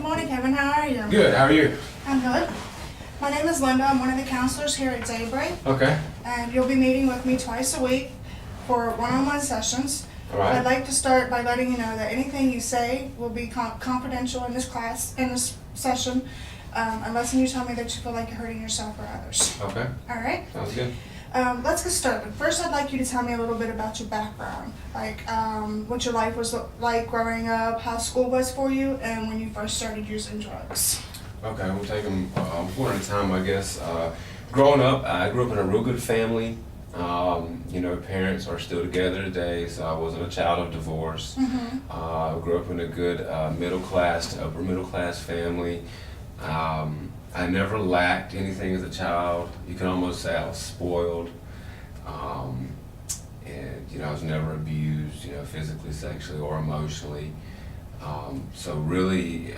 morning, Kevin. How are you? Good, how are you? I'm good. My name is Linda. I'm one of the counselors here at Daybreak. Okay. And you'll be meeting with me twice a week for one-on-one sessions. All right. I'd like to start by letting you know that anything you say will be confidential in this session, unless you tell me that you feel like you're hurting yourself or others. Okay. All right? Sounds good. Let's get started. First, I'd like you to tell me a little bit about your background, like what your life was like growing up, how school was for you, and when you first started using drugs. Okay, we'll take them one at a time, I guess. Growing up, I grew up in a real good family. Parents are still together today, so I wasn't a child of divorce. Mm-hmm. I grew up in a good middle class to upper middle class family. I never lacked anything as a child. You can almost say I was spoiled. And I was never abused, physically, sexually, or emotionally. So really,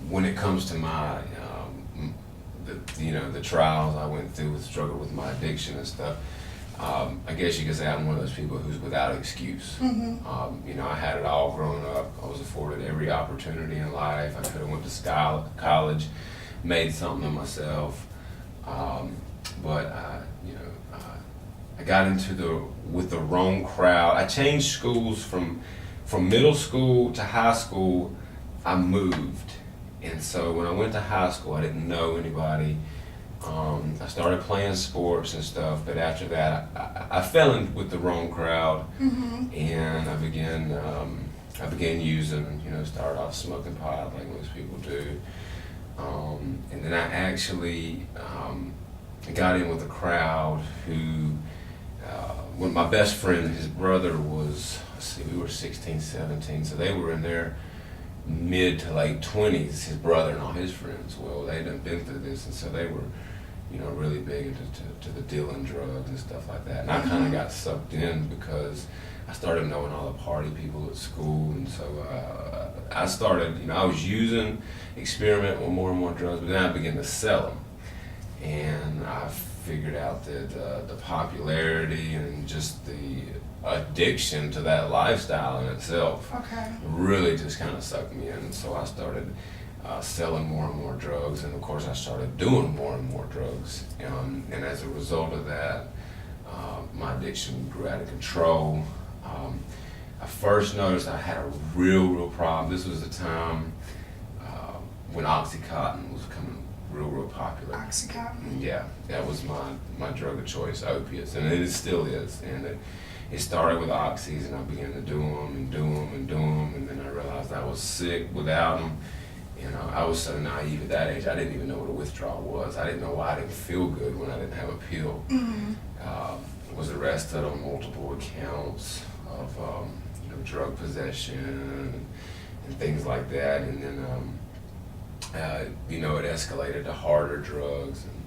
when it comes to my, the trials I went through with struggle with my addiction and stuff, I guess you could say I'm one of those people who's without excuse. Mm-hmm. I had it all growing up. I was afforded every opportunity in life. I could have went to college, made something of myself, but I got with the wrong crowd. I changed schools from middle school to high school. I moved, and so when I went to high school, I didn't know anybody. I started playing sports and stuff, but after that, I fell in with the wrong crowd, Mm-hmm. and I began using. Started off smoking pot like most people do, and then I actually got in with a crowd who, when my best friend, his brother was, we were 16, 17, so they were in their mid to late 20s, his brother and all his friends. Well, they had been through this, and so they were, really big into the dealing drugs and stuff like that. And I kind of got sucked in because I started knowing all the party people at school, and so I started, I was using, experimenting with more and more drugs, but then I began to sell them. And I figured out that the popularity and just the addiction to that lifestyle in itself really just kind of sucked me in. And so I started selling more and more drugs, and of course I started doing more and more drugs. And as a result of that, my addiction grew out of control. I first noticed I had a real problem. This was the time when Oxycontin was becoming real popular. Oxycontin? Yeah, that was my drug of choice, opiates, and it still is. And it started with oxys, and I began to do them, and then I realized I was sick without them. I was so naive at that age, I didn't even know what a withdrawal was. I didn't know why I didn't feel good when I didn't have a pill. Mm-hmm. Was arrested on multiple accounts of drug possession and things like that, and then it escalated to harder drugs, and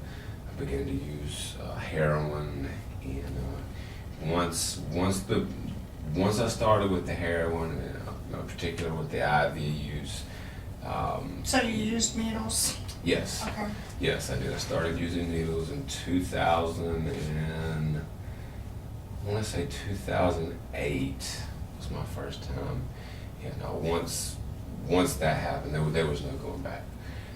I began to use heroin. And once I started with the heroin, in particular with the IV use. So you used needles? Yes. Okay. Yes, I did. I started using needles in 2000 and I want to say 2008 was my first time. Once that happened, there was no going back.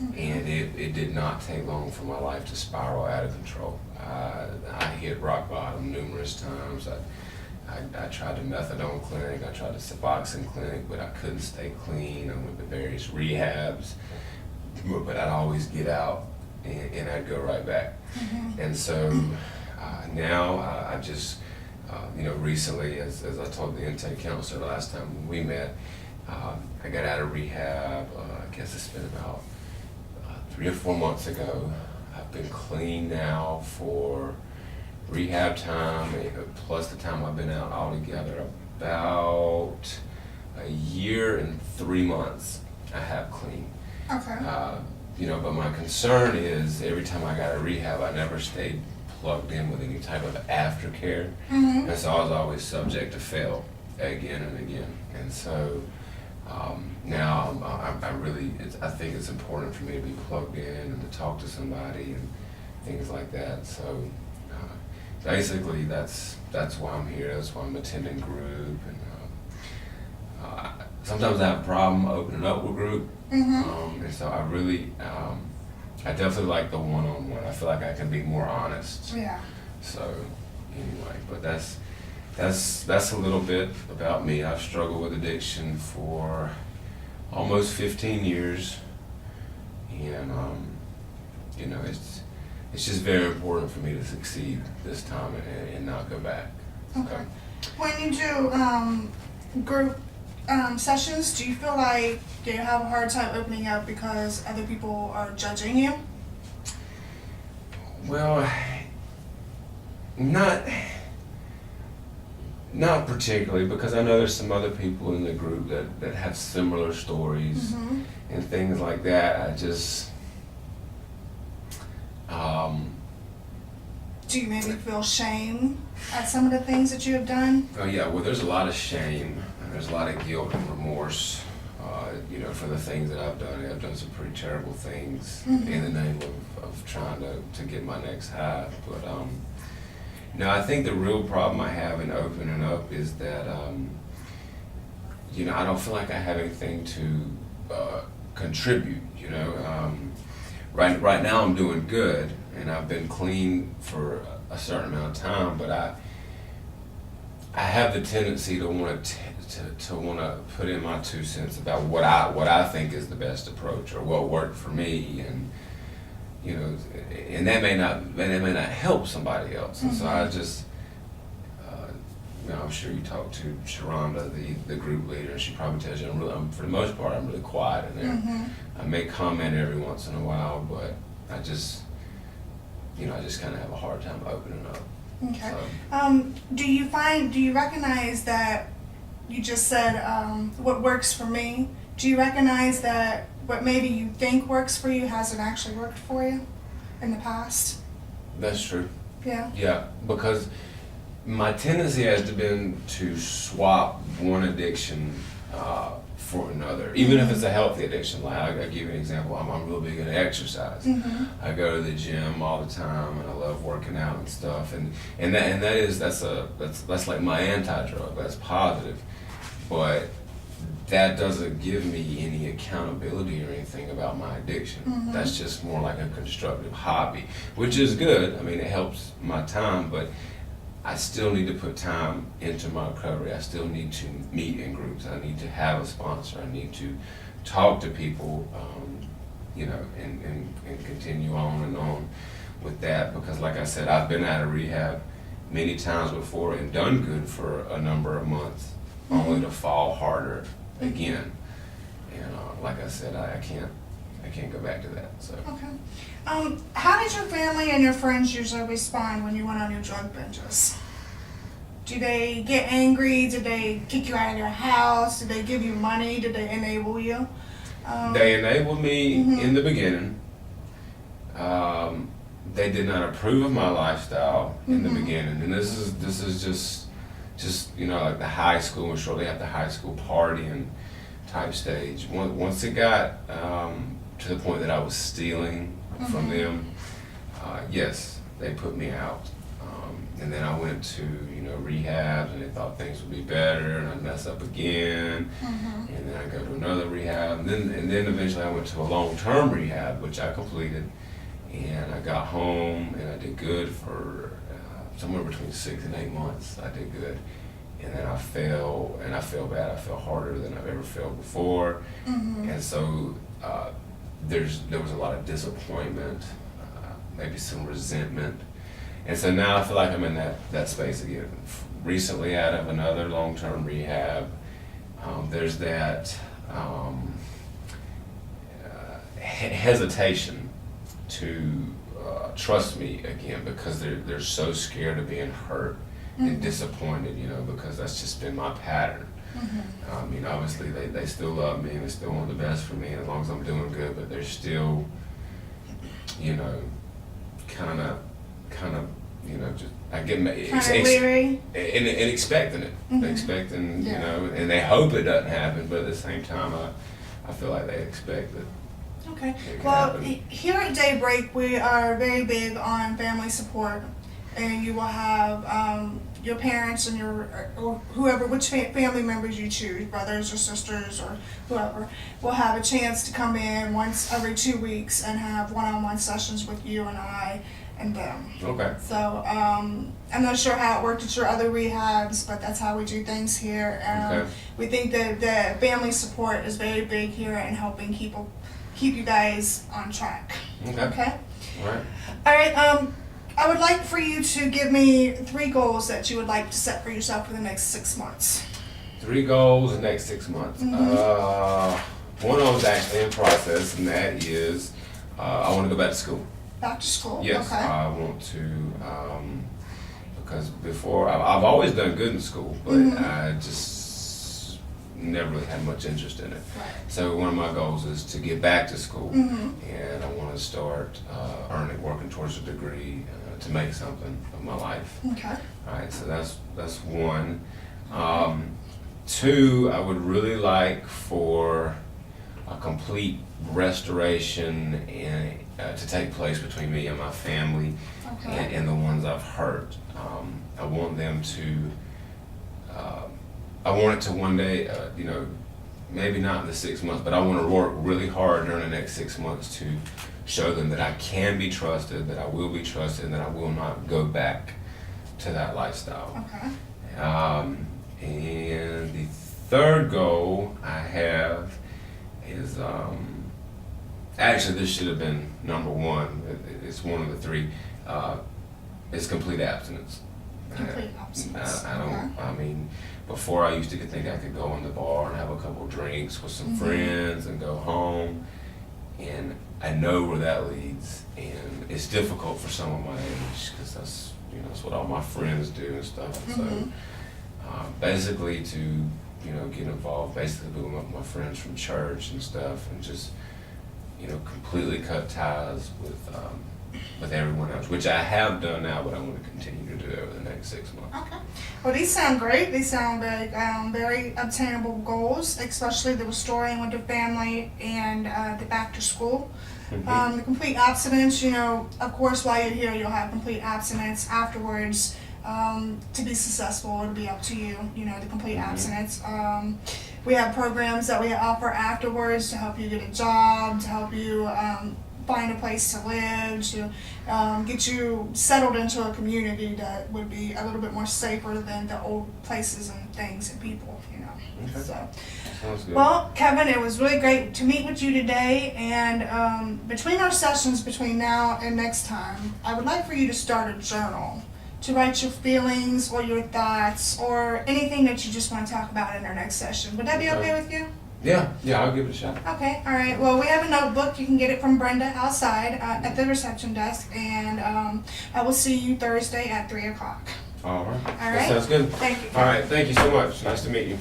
Okay. And it did not take long for my life to spiral out of control. I hit rock bottom numerous times. I tried the methadone clinic, I tried the Suboxone clinic, but I couldn't stay clean. I went to various rehabs, but I'd always get out and I'd go right back. Mm-hmm. And so now I just, recently, as I told the intake counselor the last time we met, I got out of rehab, I guess it's been about 3 or 4 months ago. I've been clean now for rehab time, plus the time I've been out altogether, about a year and 3 months I have clean. Okay. But my concern is every time I got a rehab, I never stayed plugged in with any type of aftercare. Mm-hmm. And so I was always subject to fail again and again. And so now I think it's important for me to be plugged in and to talk to somebody and things like that. So basically that's why I'm here. That's why I'm attending group. And sometimes I have a problem opening up with group. Mm-hmm. And so I definitely like the one-on-one. I feel like I can be more honest. Yeah. So anyway, but that's a little bit about me. I've struggled with addiction for almost 15 years, and you know, it's just very important for me to succeed this time and not go back. Okay. When you do group sessions, do you feel like you have a hard time opening up because other people are judging you? Well, not particularly, because I know there's some other people in the group that have similar stories Mm-hmm. and things like that. I just Do you maybe feel shame at some of the things that you have done? oh yeah, well, there's a lot of shame and there's a lot of guilt and remorse, you know, for the things that I've done. I've done some pretty terrible things Mhm. in the name of trying to get my next high. But no, I think the real problem I have in opening up is that you know, I don't feel like I have anything to contribute. You know, right now I'm doing good, and I've been clean for a certain amount of time, but I have the tendency to want to put in my 2 cents about what I think is the best approach or what worked for me, and you know, and that may not help somebody else. And so I just, you know, I'm sure you talked to Sharonda, the group leader, and she probably tells you for the most part I'm really quiet in there. Mm-hmm. I may comment every once in a while, but I just kind of have a hard time opening up. Okay. So, Do you recognize that you just said what works for me? Do you recognize that what maybe you think works for you hasn't actually worked for you in the past? that's true. Yeah. Yeah, because my tendency has been to swap one addiction for another, even if it's a healthy addiction. Like I'll give you an example. I'm real big into exercise. Mm-hmm. I go to the gym all the time, and I love working out and stuff. And that's like my anti-drug. That's positive, but that doesn't give me any accountability or anything about my addiction. Mm-hmm. That's just more like a constructive hobby, which is good. I mean, it helps my time, but I still need to put time into my recovery. I still need to meet in groups. I need to have a sponsor. I need to talk to people, you know, and continue on and on with that. Because like I said, I've been out of rehab many times before and done good for a number of months, only to fall harder again. And like I said, I can't go back to that. So. Okay. How did your family and your friends usually respond when you went on your drug binges? Do they get angry? Did they kick you out of their house? Did they give you money? Did they enable you? They enabled me Mhm. in the beginning. They did not approve of my lifestyle in the Mhm. beginning, and this is just you know, like the high school and shortly after high school partying type stage. Once it got to the point that I was stealing from Mhm. them, yes, they put me out. And then I went to, you know, rehab, and they thought things would be better, and I'd mess up again, Mhm. and then I go to another rehab, and then eventually I went to a long-term rehab, which I completed, and I got home, and I did good for somewhere between 6 and 8 months. I did good, and then I fell, and I fell bad. I fell harder than I've ever felt before, Mhm. and so there was a lot of disappointment, maybe some resentment. And so now I feel like I'm in that space again. Recently out of another long-term rehab, there's that hesitation to trust me again, because they're so scared of being hurt and Mhm. disappointed, you know, because that's just been my pattern. Mhm. You know, obviously they still love me and they still want the best for me as long as I'm doing good, but they're still, you know, kind of, you know, just I get Kind of weary. and expecting it, Mhm. expecting, Yeah. you know, and they hope it doesn't happen, but at the same time, I feel like they expect it. Okay. It can Well, happen. here at Daybreak, we are very big on family support, and you will have your parents and or whoever, which family members you choose, brothers or sisters or whoever, will have a chance to come in once every 2 weeks and have one-on-one sessions with you and I and them. Okay. So I'm not sure how it worked at your other rehabs, but that's how we do things here. Okay. We think that the family support is very big here in helping keep you guys on track. Okay. Okay? All right. All right. I would like for you to give me 3 goals that you would like to set for yourself for the next 6 months. 3 goals the next 6 months. One of them is actually in process, and that is I want to go back to school. Back to school? Yes, Okay. I want to, because before, I've always done good in school, but I just never really had much interest in it. Right. So one of my goals is to get back to school, Mm-hmm. and I want to start working towards a degree to make something of my life. Okay. All right, so that's one. 2, I would really like for a complete restoration to take place between me and my family Okay. and the ones I've hurt. I want them to. I want it to one day, maybe not in the 6 months, but I want to work really hard during the next 6 months to show them that I can be trusted, that I will be trusted, and that I will not go back to that lifestyle. Okay. And the 3rd goal I have is, actually this should have been number 1. It's one of the 3. It's complete abstinence. Complete abstinence. I don't. Okay. I mean, before I used to think I could go in the bar and have a couple drinks with some friends and go home, and I know where that leads. And it's difficult for some of my age because that's what all my friends do and stuff. And so, basically, to get involved, basically with my friends from church and stuff, and just completely cut ties with everyone else, which I have done now, but I want to continue to do over the next 6 months. Okay. Well, these sound great. These sound very obtainable goals, especially the restoring with the family and the back to school. The complete abstinence, of course, while you're here, you'll have complete abstinence afterwards. To be successful, it'll be up to you, the complete abstinence. We have programs that we offer afterwards to help you get a job, to help you find a place to live, to get you settled into a community that would be a little bit more safer than the old places and things and people, Okay. So. Sounds good. Well, Kevin, it was really great to meet with you today, and between our sessions, between now and next time, I would like for you to start a journal to write your feelings or your thoughts or anything that you just want to talk about in our next session. Would that be okay with you? Yeah, I'll give it a shot. Okay, all right. Well, we have a notebook. You can get it from Brenda outside at the reception desk, and I will see you Thursday at 3 o'clock. All right. All That right. sounds good. Thank you. All right, thank you so much. Nice to meet you.